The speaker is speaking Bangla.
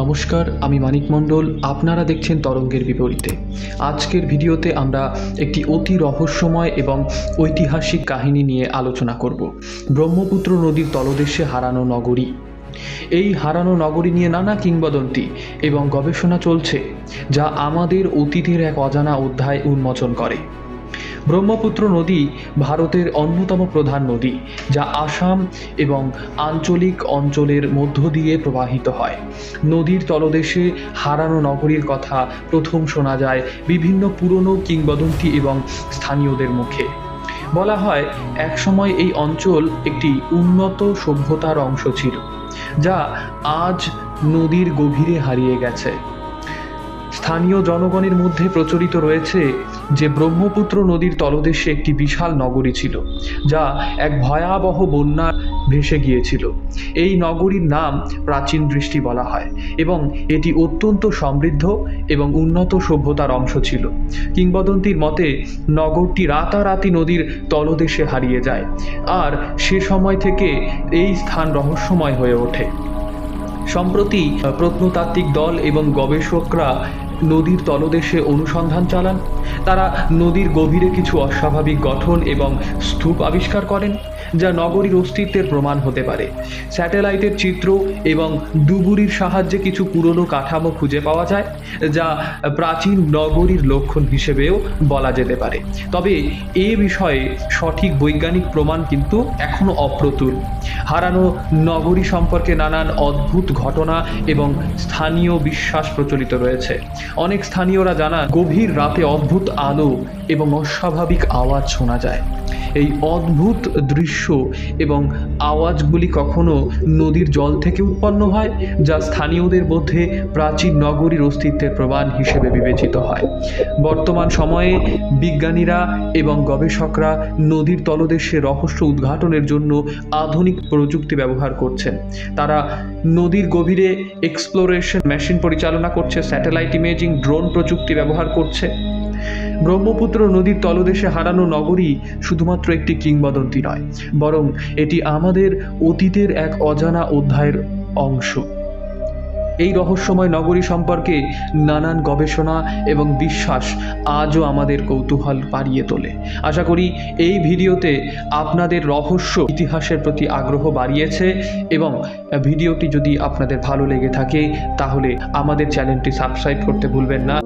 নমস্কার, আমি মানিক মণ্ডল। আপনারা দেখছেন তরঙ্গের বিপরীতে। আজকের ভিডিওতে আমরা একটি অতি রহস্যময় এবং ঐতিহাসিক কাহিনী নিয়ে আলোচনা করব। ব্রহ্মপুত্র নদীর তলদেশে হারানো নগরী। এই হারানো নগরী নিয়ে নানা কিংবদন্তি এবং গবেষণা চলছে, যা আমাদের অতীতের এক অজানা অধ্যায় উন্মোচন করে। ব্রহ্মপুত্র নদী ভারতের অন্যতম প্রধান নদী, যা আসাম এবং আঞ্চলিক অঞ্চলের মধ্য দিয়ে প্রবাহিত হয়। নদীর তলদেশে হারানো নগরীর কথা প্রথম শোনা যায় বিভিন্ন পুরনো কিংবদন্তি এবং স্থানীয়দের মুখে। বলা হয়, একসময় এই অঞ্চল একটি উন্নত সভ্যতার অংশ ছিল, যা আজ নদীর গভীরে হারিয়ে গেছে। স্থানীয় জনগণের মধ্যে প্রচলিত রয়েছে যে ব্রহ্মপুত্র নদীর তলদেশে একটি বিশাল নগরী ছিল, যা এক ভয়াবহ বন্যা ভেসে গিয়েছিল। এই নগরীর নাম প্রাচীন দৃষ্টি বলা হয় এবং এটি অত্যন্ত সমৃদ্ধ এবং উন্নত সভ্যতার অংশ ছিল। কিংবদন্তির মতে নগরটি রাতারাতি নদীর তলদেশে হারিয়ে যায়, আর সে সময় থেকে এই স্থান রহস্যময় হয়ে ওঠে। সম্প্রতি প্রত্নতাত্ত্বিক দল এবং গবেষকরা নদীর তলদেশে অনুসন্ধান চালান। তারা নদীর গভীরে কিছু অস্বাভাবিক গঠন এবং স্তূপ আবিষ্কার করেন, যা নগরীর অস্তিত্বের প্রমাণ হতে পারে। স্যাটেলাইটের চিত্র এবং ডুবুরির সাহায্যে কিছু পুরনো কাঠামো খুঁজে পাওয়া যায়, যা প্রাচীন নগরীর লক্ষণ হিসেবেও বলা যেতে পারে। তবে এ বিষয়ে সঠিক বৈজ্ঞানিক প্রমাণ কিন্তু এখনও অপ্রতুল। হারানো নগরী সম্পর্কে নানান অদ্ভুত ঘটনা এবং স্থানীয় বিশ্বাস প্রচলিত রয়েছে। অনেক স্থানীয়রা জানান, গভীর রাতে অদ্ভুত আলো এবং অস্বাভাবিক আওয়াজ শোনা যায়। এই অদ্ভুত দৃশ্য এবং আওয়াজগুলি কখনো নদীর জল থেকে উৎপন্ন হয়, যা স্থানীয়দের মধ্যে প্রাচীন নগরীর অস্তিত্বের প্রমাণ হিসেবে বিবেচিত হয়। বর্তমান সময়ে বিজ্ঞানীরা এবং গবেষকরা নদীর তলদেশে রহস্য উদ্ঘাটনের জন্য আধুনিক প্রযুক্তি ব্যবহার করছেন। তারা নদীর গভীরে এক্সপ্লোরেশন মেশিন পরিচালনা করছে, স্যাটেলাইট ইমেজিং, ড্রোন প্রযুক্তি ব্যবহার করছে। ব্রহ্মপুত্র নদীর তলদেশে হারানো নগরী শুধুমাত্র একটি কিংবদন্তি নয়, বরং এটি আমাদের অতীতের এক অজানা অধ্যায়ের অংশ। এই রহস্যময় নগরী সম্পর্কে নানান গবেষণা এবং বিশ্বাস আজও আমাদের কৌতূহল বাড়িয়ে তোলে। আশা করি এই ভিডিওতে আপনাদের রহস্য ইতিহাসের প্রতি আগ্রহ বাড়িয়েছে, এবং ভিডিওটি যদি আপনাদের ভালো লেগে থাকে তাহলে আমাদের চ্যানেলটি সাবস্ক্রাইব করতে ভুলবেন না।